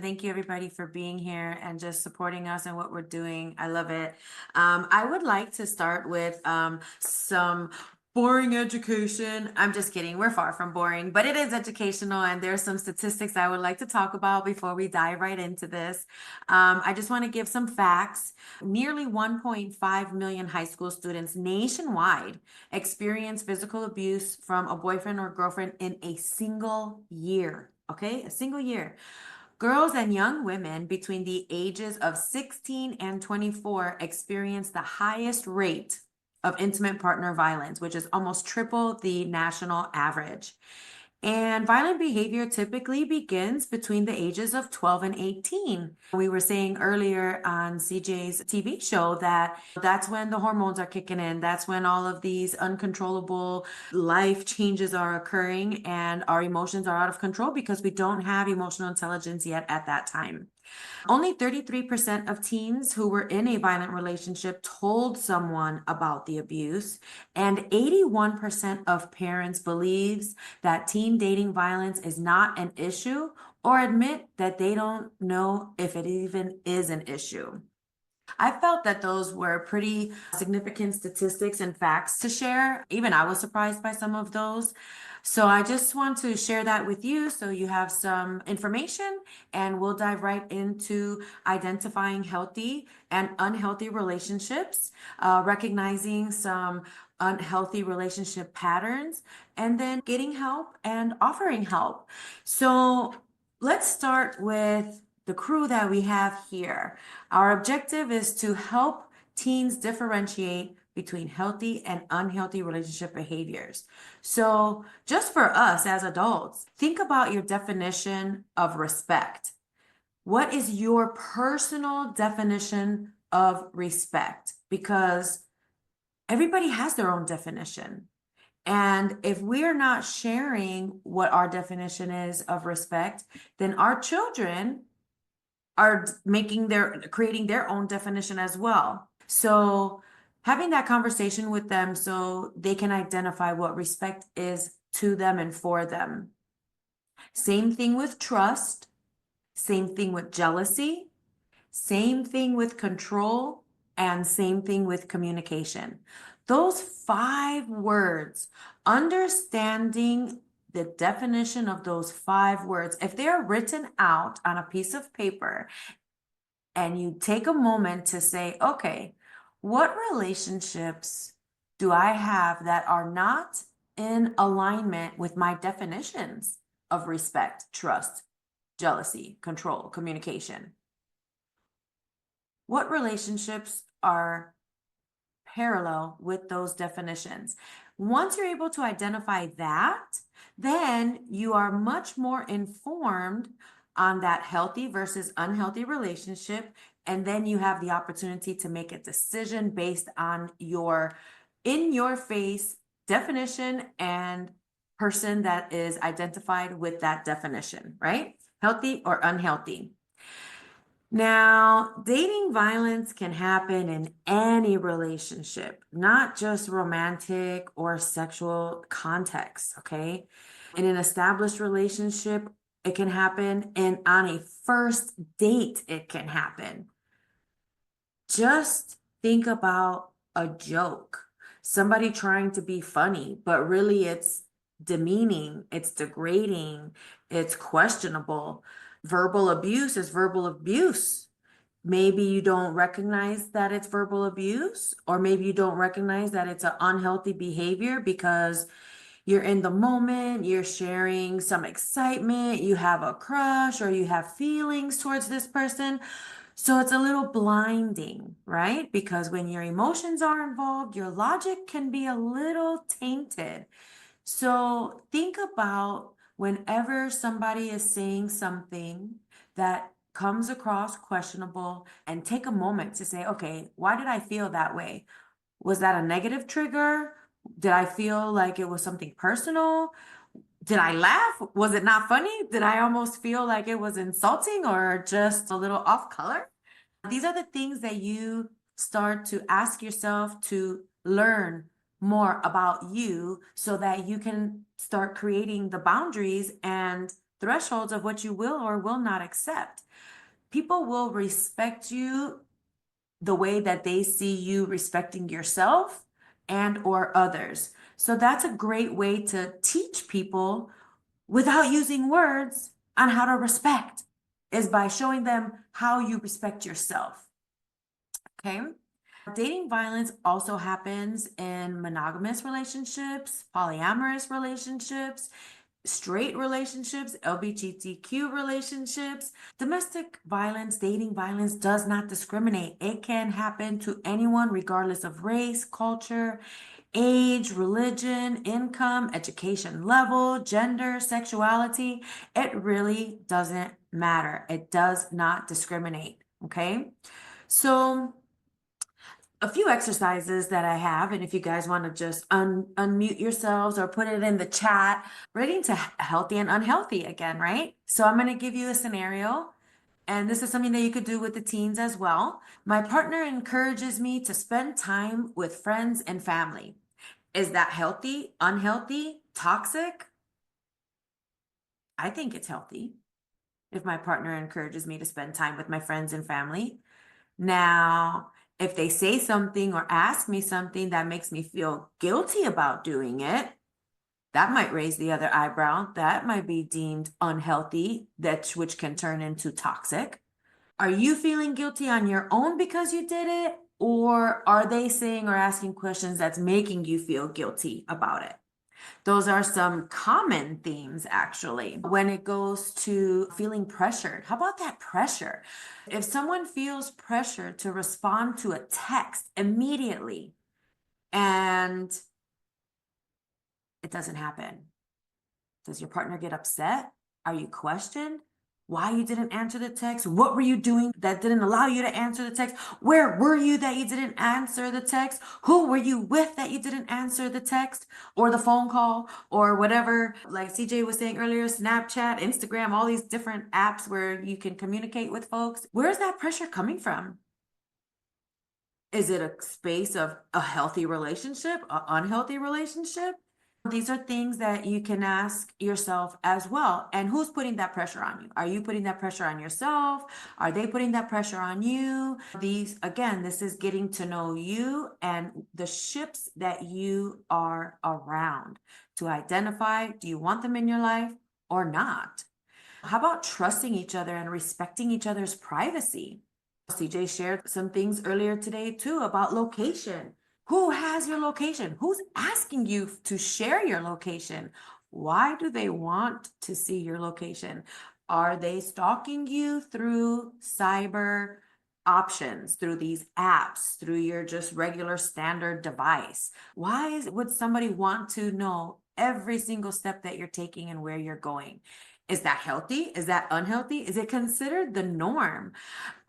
Thank you, everybody, for being here and just supporting us and what we're doing. I love it. I would like to start with some boring education. I'm just kidding. We're far from boring, but it is educational, and there's some statistics I would like to talk about before we dive right into this. I just want to give some facts. Nearly 1.5 million high school students nationwide experience physical abuse from a boyfriend or girlfriend in a single year. Okay, a single year. Girls and young women between the ages of 16 and 24 experience the highest rate of intimate partner violence, which is almost triple the national average. And violent behavior typically begins between the ages of 12 and 18. We were saying earlier on CJ's TV show that that's when the hormones are kicking in. That's when all of these uncontrollable life changes are occurring and our emotions are out of control because we don't have emotional intelligence yet at that time. Only 33% of teens who were in a violent relationship told someone about the abuse, and 81% of parents believes that teen dating violence is not an issue or admit that they don't know if it even is an issue. I felt that those were pretty significant statistics and facts to share. Even I was surprised by some of those. So I just want to share that with you so you have some information, and we'll dive right into identifying healthy and unhealthy relationships, recognizing some unhealthy relationship patterns, and then getting help and offering help. So let's start with the crew that we have here. Our objective is to help teens differentiate between healthy and unhealthy relationship behaviors. So, just for us as adults, think about your definition of respect. What is your personal definition of respect? Because everybody has their own definition. And if we're not sharing what our definition is of respect, then our children are creating their own definition as well. So having that conversation with them so they can identify what respect is to them and for them. Same thing with trust, same thing with jealousy, same thing with control, and same thing with communication. Those 5 words, understanding the definition of those 5 words, if they're written out on a piece of paper and you take a moment to say, okay, what relationships do I have that are not in alignment with my definitions of respect, trust, jealousy, control, communication? What relationships are parallel with those definitions? Once you're able to identify that, then you are much more informed on that healthy versus unhealthy relationship. And then you have the opportunity to make a decision based on your in your face definition and person that is identified with that definition, right? Healthy or unhealthy. Now, dating violence can happen in any relationship, not just romantic or sexual context, okay? In an established relationship, it can happen, and on a first date, it can happen. Just think about a joke, somebody trying to be funny, but really it's demeaning, it's degrading, it's questionable. Verbal abuse is verbal abuse. Maybe you don't recognize that it's verbal abuse, or maybe you don't recognize that it's an unhealthy behavior because you're in the moment, you're sharing some excitement, you have a crush, or you have feelings towards this person. So it's a little blinding, right? Because when your emotions are involved, your logic can be a little tainted. So think about whenever somebody is saying something that comes across questionable, and take a moment to say, okay, why did I feel that way? Was that a negative trigger? Did I feel like it was something personal? Did I laugh? Was it not funny? Did I almost feel like it was insulting or just a little off color? These are the things that you start to ask yourself to learn more about you so that you can start creating the boundaries and thresholds of what you will or will not accept. People will respect you the way that they see you respecting yourself and or others. So that's a great way to teach people without using words on how to respect, is by showing them how you respect yourself. Okay. Dating violence also happens in monogamous relationships, polyamorous relationships, straight relationships, LGBTQ relationships. Domestic violence, dating violence does not discriminate. It can happen to anyone regardless of race, culture, age, religion, income, education level, gender, sexuality. It really doesn't matter. It does not discriminate. Okay. So a few exercises that I have, and if you guys want to just unmute yourselves or put it in the chat, relating to healthy and unhealthy again, right? So I'm going to give you a scenario, and this is something that you could do with the teens as well. My partner encourages me to spend time with friends and family. Is that healthy, unhealthy, toxic? I think it's healthy if my partner encourages me to spend time with my friends and family. Now, if they say something or ask me something that makes me feel guilty about doing it, that might raise the other eyebrow. That might be deemed unhealthy, which can turn into toxic. Are you feeling guilty on your own because you did it? Or are they saying or asking questions that's making you feel guilty about it? Those are some common themes, actually. When it goes to feeling pressured, how about that pressure? If someone feels pressure to respond to a text immediately and it doesn't happen, does your partner get upset? Are you questioned? Why you didn't answer the text? What were you doing that didn't allow you to answer the text? Where were you that you didn't answer the text? Who were you with that you didn't answer the text or the phone call or whatever? Like CJ was saying earlier, Snapchat, Instagram, all these different apps where you can communicate with folks. Where's that pressure coming from? Is it a space of a healthy relationship, an unhealthy relationship? These are things that you can ask yourself as well. And who's putting that pressure on you? Are you putting that pressure on yourself? Are they putting that pressure on you? Again, this is getting to know you and the ships that you are around to identify, do you want them in your life or not? How about trusting each other and respecting each other's privacy? CJ shared some things earlier today too about location. Who has your location? Who's asking you to share your location? Why do they want to see your location? Are they stalking you through cyber options, through these apps, through your just regular standard device? Why would somebody want to know every single step that you're taking and where you're going? Is that healthy? Is that unhealthy? Is it considered the norm?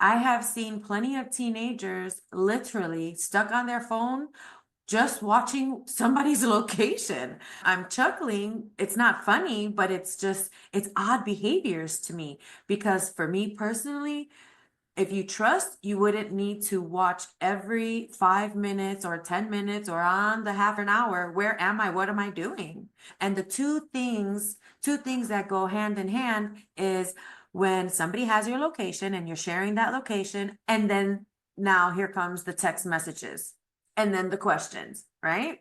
I have seen plenty of teenagers literally stuck on their phone just watching somebody's location. I'm chuckling. It's not funny, but it's odd behaviors to me. Because for me personally, if you trust, you wouldn't need to watch every 5 minutes or 10 minutes or on the half an hour. Where am I? What am I doing? And the two things that go hand in hand is when somebody has your location and you're sharing that location, and then now here comes the text messages and then the questions, right?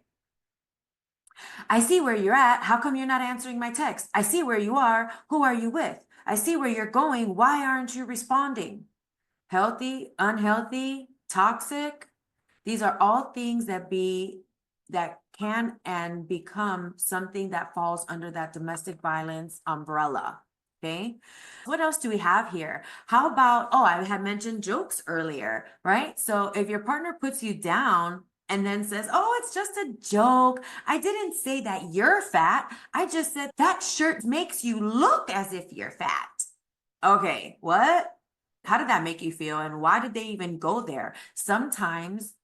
I see where you're at. How come you're not answering my text? I see where you are. Who are you with? I see where you're going. Why aren't you responding? Healthy, unhealthy, toxic. These are all things that can and become something that falls under that domestic violence umbrella. Okay. What else do we have here? How about, I had mentioned jokes earlier, right? So if your partner puts you down and then says, it's just a joke. I didn't say that you're fat. I just said that shirt makes you look as if you're fat. Okay, what? How did that make you feel? And why did they even go there? Sometimes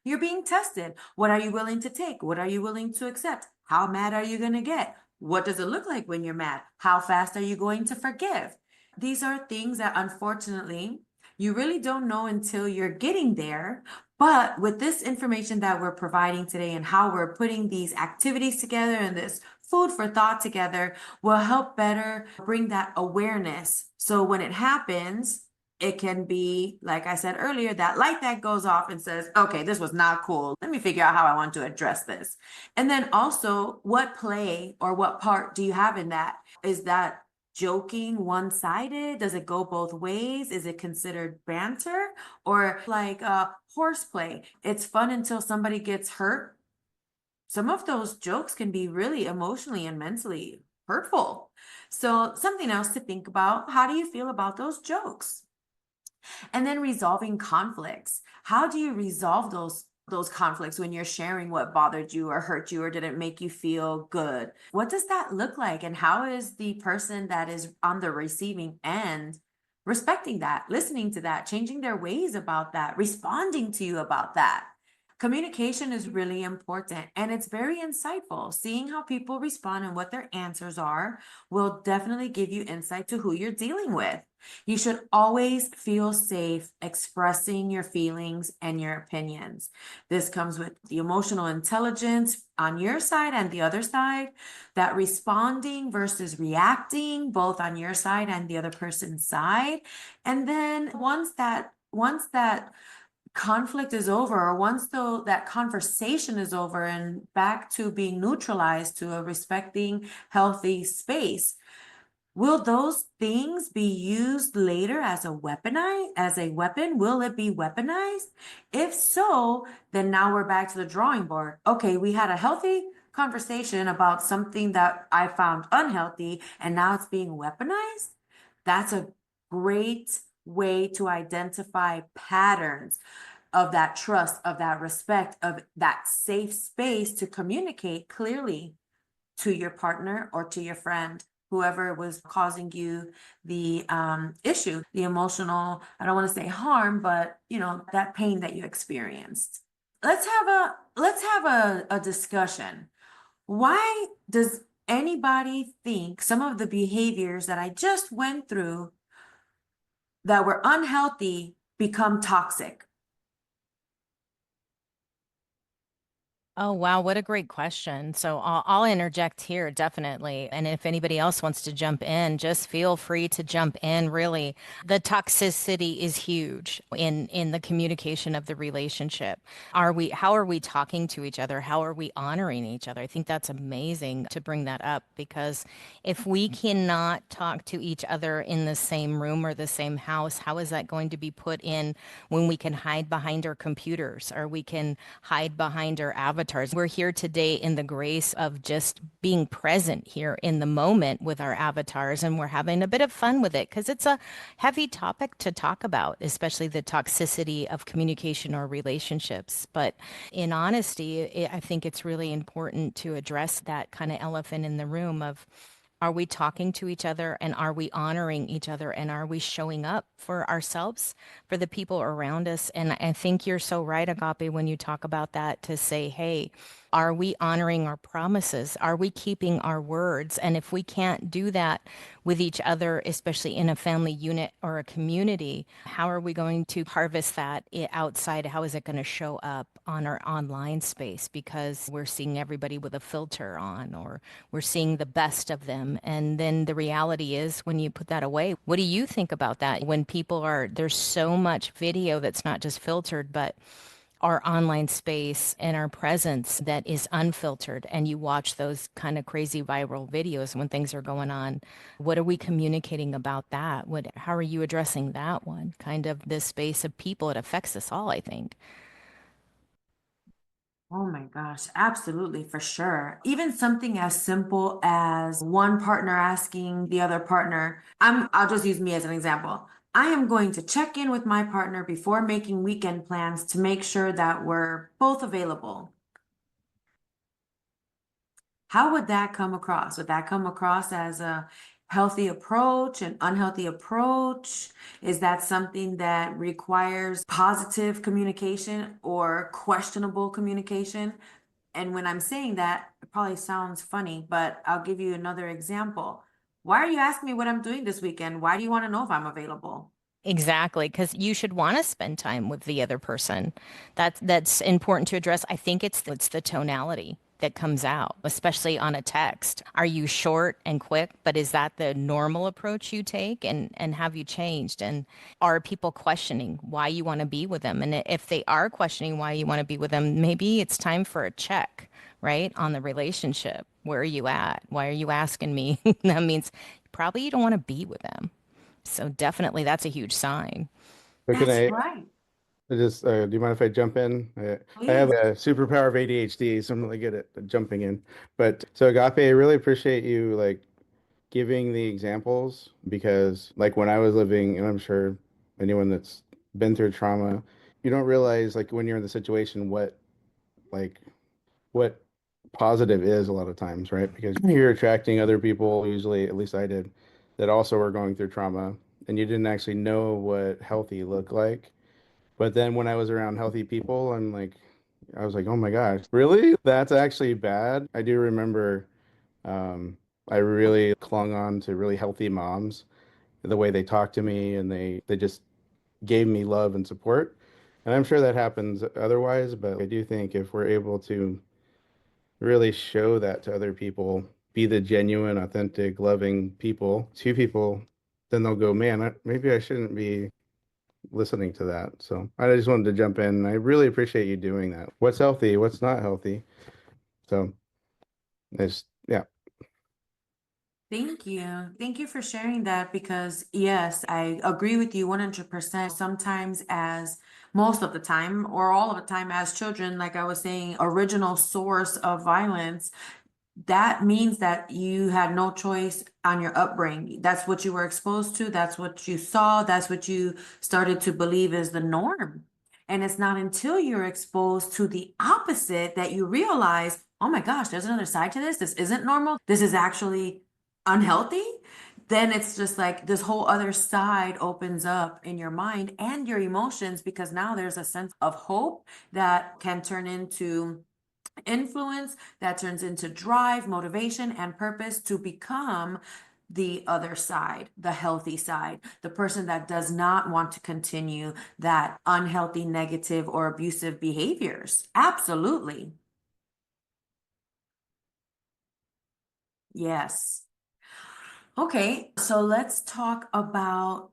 you're being tested. What are you willing to take? What are you willing to accept? How mad are you going to get? What does it look like when you're mad? How fast are you going to forgive? These are things that unfortunately you really don't know until you're getting there. But with this information that we're providing today and how we're putting these activities together and this food for thought together will help better bring that awareness. So when it happens, it can be, like I said earlier, that light that goes off and says, okay, this was not cool. Let me figure out how I want to address this. And then also, what play or what part do you have in that? Is that joking one-sided? Does it go both ways? Is it considered banter? Or like horseplay? It's fun until somebody gets hurt. Some of those jokes can be really emotionally and mentally hurtful. So something else to think about, how do you feel about those jokes? And then resolving conflicts. How do you resolve those conflicts when you're sharing what bothered you or hurt you or didn't make you feel good? What does that look like? And how is the person that is on the receiving end respecting that, listening to that, changing their ways about that, responding to you about that? Communication is really important and it's very insightful. Seeing how people respond and what their answers are will definitely give you insight to who you're dealing with. You should always feel safe expressing your feelings and your opinions. This comes with the emotional intelligence on your side and the other side, that responding versus reacting, both on your side and the other person's side. And then once that conflict is over, or once though that conversation is over and back to being neutralized to a respecting, healthy space, will those things be used later as a weapon? Will it be weaponized? If so, then now we're back to the drawing board. Okay, we had a healthy conversation about something that I found unhealthy, and now it's being weaponized. That's a great way to identify patterns of that trust, of that respect, of that safe space to communicate clearly to your partner or to your friend, whoever was causing you the issue, the emotional, I don't want to say harm, but that pain that you experienced. Let's have a discussion. Why does anybody think some of the behaviors that I just went through that were unhealthy become toxic? Oh, wow. What a great question. So I'll interject here, definitely. And if anybody else wants to jump in, just feel free to jump in. Really, the toxicity is huge in the communication of the relationship. How are we talking to each other? How are we honoring each other? I think that's amazing to bring that up, because if we cannot talk to each other in the same room or the same house, how is that going to be put in when we can hide behind our computers or we can hide behind our avatars? We're here today in the grace of just being present here in the moment with our avatars, and we're having a bit of fun with it because it's a heavy topic to talk about, especially the toxicity of communication or relationships. But in honesty, I think it's really important to address that kind of elephant in the room of, are we talking to each other, and are we honoring each other, and are we showing up for ourselves, for the people around us? And I think you're so right, Agape, when you talk about that, to say, hey, are we honoring our promises? Are we keeping our words? And if we can't do that with each other, especially in a family unit or a community, how are we going to harvest that outside? How is it going to show up on our online space? Because we're seeing everybody with a filter on, or we're seeing the best of them. And then the reality is, when you put that away, what do you think about that? When there's so much video that's not just filtered, but our online space and our presence that is unfiltered, and you watch those kind of crazy viral videos when things are going on. What are we communicating about that? How are you addressing that one? Kind of this space of people, it affects us all, I think. Oh my gosh, absolutely, for sure. Even something as simple as one partner asking the other partner, I'll just use me as an example. I am going to check in with my partner before making weekend plans to make sure that we're both available. How would that come across? Would that come across as a healthy approach, an unhealthy approach? Is that something that requires positive communication or questionable communication? And when I'm saying that, it probably sounds funny, but I'll give you another example. Why are you asking me what I'm doing this weekend? Why do you want to know if I'm available? Exactly, because you should want to spend time with the other person. That's important to address. I think it's the tonality. that comes out, especially on a text? Are you short and quick, but is that the normal approach you take? And have you changed? And are people questioning why you want to be with them? And if they are questioning why you want to be with them, maybe it's time for a check, right? On the relationship. Where are you at? Why are you asking me? That means probably you don't want to be with them. So definitely that's a huge sign. So can That's I right. just, do you mind if I jump in? I have Please. a superpower of ADHD, so I'm really good at jumping in. But so Agape, I really appreciate you like giving the examples because like when I was living, and I'm sure anyone that's been through trauma, you don't realize like when you're in the situation like what positive is a lot of times, right? Because you're attracting other people, usually, at least I did, that also are going through trauma, and you didn't actually know what healthy looked like. But then when I was around healthy people, I was like, oh my gosh, really? That's actually bad. I do remember I really clung on to really healthy moms, the way they talked to me and they just gave me love and support. And I'm sure that happens otherwise, but I do think if we're able to really show that to other people, be the genuine, authentic, loving people to people, then they'll go, man, maybe I shouldn't be listening to that. So I just wanted to jump in. I really appreciate you doing that. What's healthy? What's not healthy? So it's, yeah. Thank you. Thank you for sharing that because, yes, I agree with you 100%. Sometimes, as most of the time, or all of the time, as children, like I was saying, original source of violence, that means that you had no choice on your upbringing. That's what you were exposed to. That's what you saw. That's what you started to believe is the norm. And it's not until you're exposed to the opposite that you realize, oh my gosh, there's another side to this. This isn't normal. This is actually unhealthy. Then it's just like this whole other side opens up in your mind and your emotions because now there's a sense of hope that can turn into influence, that turns into drive, motivation, and purpose to become the other side, the healthy side, the person that does not want to continue that unhealthy, negative, or abusive behaviors. Absolutely. Yes. Okay, so let's talk about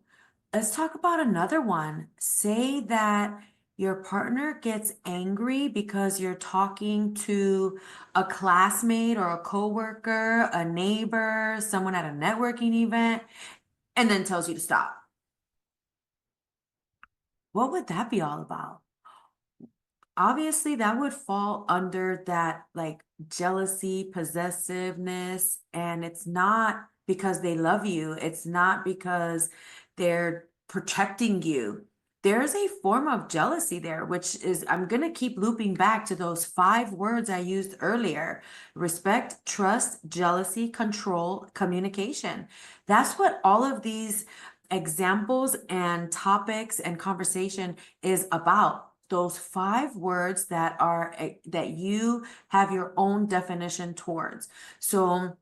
another one. Say that your partner gets angry because you're talking to a classmate or a coworker, a neighbor, someone at a networking event, and then tells you to stop. What would that be all about? Obviously, that would fall under that like jealousy, possessiveness, and it's not because they love you. It's not because they're protecting you. There's a form of jealousy there, which is, I'm going to keep looping back to those 5 words I used earlier: respect, trust, jealousy, control, communication. That's what all of these examples and topics and conversation is about. Those 5 words that are that you have your own definition towards. So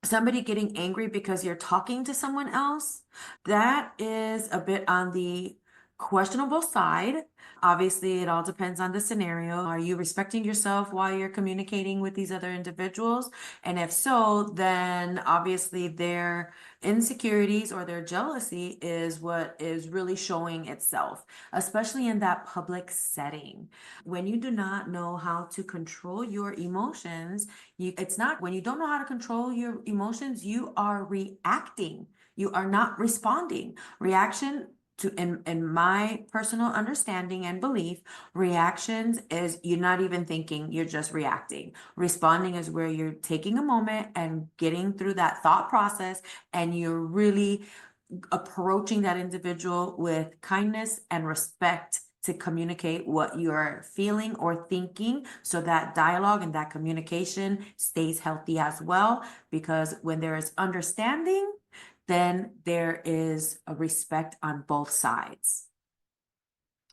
somebody getting angry because you're talking to someone else, that is a bit on the questionable side. Obviously, it all depends on the scenario. Are you respecting yourself while you're communicating with these other individuals? And if so, then obviously their insecurities or their jealousy is what is really showing itself, especially in that public setting. When you do not know how to control your emotions, it's not when you don't know how to control your emotions, you are reacting. You are not responding. Reaction to, in my personal understanding and belief, reactions is you're not even thinking, you're just reacting. Responding is where you're taking a moment and getting through that thought process, and you're really approaching that individual with kindness and respect to communicate what you're feeling or thinking, so that dialogue and that communication stays healthy as well. Because when there is understanding, then there is a respect on both sides.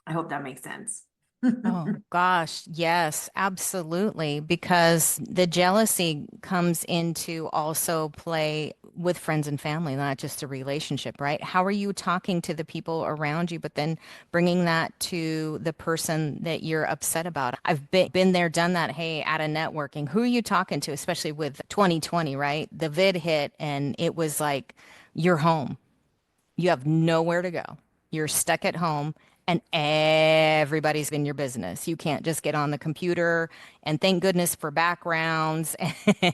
I hope that makes sense. Oh gosh, yes, absolutely. Because the jealousy comes into also play with friends and family, not just a relationship, right? How are you talking to the people around you, but then bringing that to the person that you're upset about? I've been there, done that. Hey, at a networking, who are you talking to? Especially with 2020, right? The vid hit and it was like, you're home. You have nowhere to go. You're stuck at home and everybody's in your business. You can't just get on the computer and thank goodness for backgrounds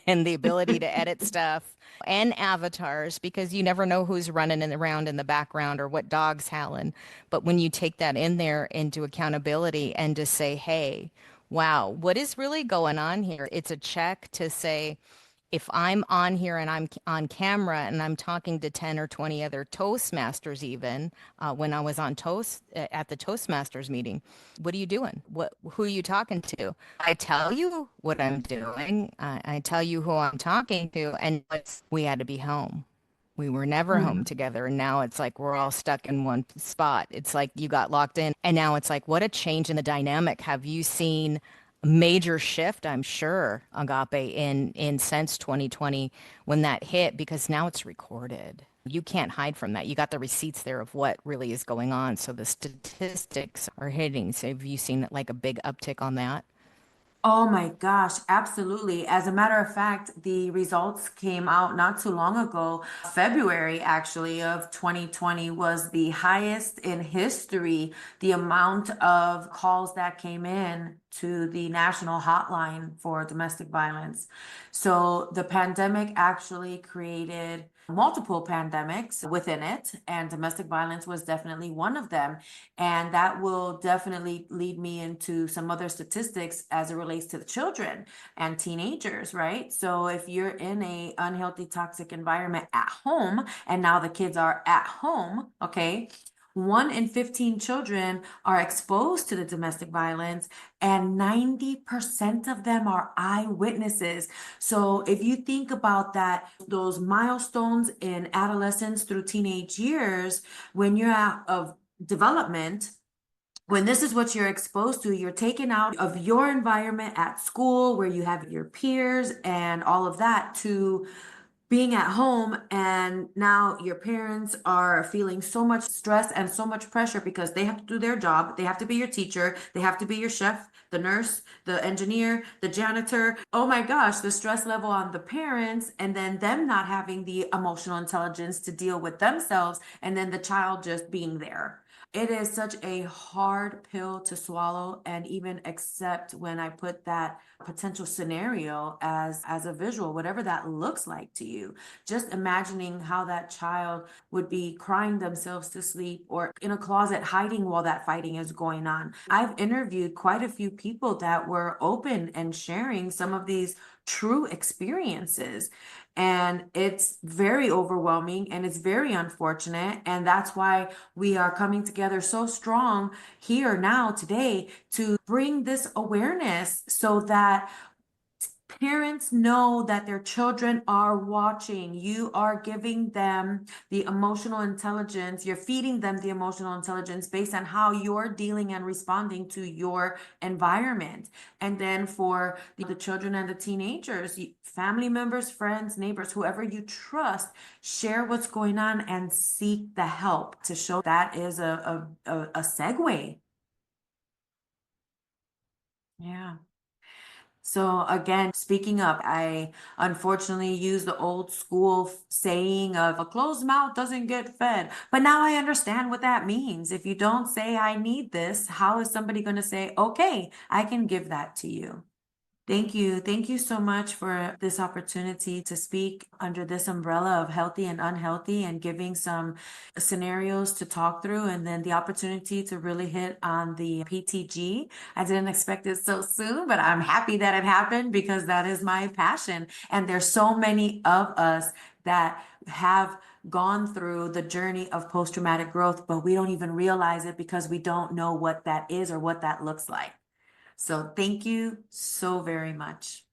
and the ability to edit stuff and avatars because you never know who's running around in the background or what dog's howling. But when you take that in there into accountability and just say, hey, wow, what is really going on here? It's a check to say, if I'm on here and I'm on camera and I'm talking to 10 or 20 other Toastmasters, even when I was on at the Toastmasters meeting, what are you doing? Who are you talking to? I tell you what I'm doing. I tell you who I'm talking to, and we had to be home. We were never home together. And now it's like we're all stuck in one spot. It's like you got locked in. And now it's like, what a change in the dynamic. Have you seen a major shift, I'm sure, Agape, in since 2020 when that hit? Because now it's recorded. You can't hide from that. You got the receipts there of what really is going on. So the statistics are hitting. So have you seen like a big uptick on that? Oh my gosh, absolutely. As a matter of fact, the results came out not too long ago. February, actually, of 2020 was the highest in history. The amount of calls that came in to the national hotline for domestic violence. So the pandemic actually created multiple pandemics within it, and domestic violence was definitely one of them. And that will definitely lead me into some other statistics as it relates to the children and teenagers, right? So if you're in a unhealthy, toxic environment at home, and now the kids are at home, okay, 1 in 15 children are exposed to the domestic violence, and 90% of them are eyewitnesses. So if you think about that, those milestones in adolescence through teenage years, when you're out of development, when this is what you're exposed to, you're taken out of your environment at school where you have your peers and all of that to being at home, and now your parents are feeling so much stress and so much pressure because they have to do their job. They have to be your teacher, they have to be your chef, the nurse, the engineer, the janitor. Oh my gosh, the stress level on the parents, and then them not having the emotional intelligence to deal with themselves, and then the child just being there. It is such a hard pill to swallow and even accept when I put that potential scenario as a visual, whatever that looks like to you. Just imagining how that child would be crying themselves to sleep or in a closet hiding while that fighting is going on. I've interviewed quite a few people that were open and sharing some of these true experiences. And it's very overwhelming and it's very unfortunate. And that's why we are coming together so strong here now today to bring this awareness so that parents know that their children are watching. You are giving them the emotional intelligence. You're feeding them the emotional intelligence based on how you're dealing and responding to your environment. And then for the children and the teenagers, family members, friends, neighbors, whoever you trust, share what's going on and seek the help to show that is a segue. Yeah. So again, speaking up, I unfortunately use the old school saying of a closed mouth doesn't get fed. But now I understand what that means. If you don't say I need this, how is somebody going to say, okay, I can give that to you? Thank you. Thank you so much for this opportunity to speak under this umbrella of healthy and unhealthy and giving some scenarios to talk through, and then the opportunity to really hit on the PTG. I didn't expect it so soon, but I'm happy that it happened because that is my passion. And there's so many of us that have gone through the journey of post-traumatic growth, but we don't even realize it because we don't know what that is or what that looks like. So thank you so very much.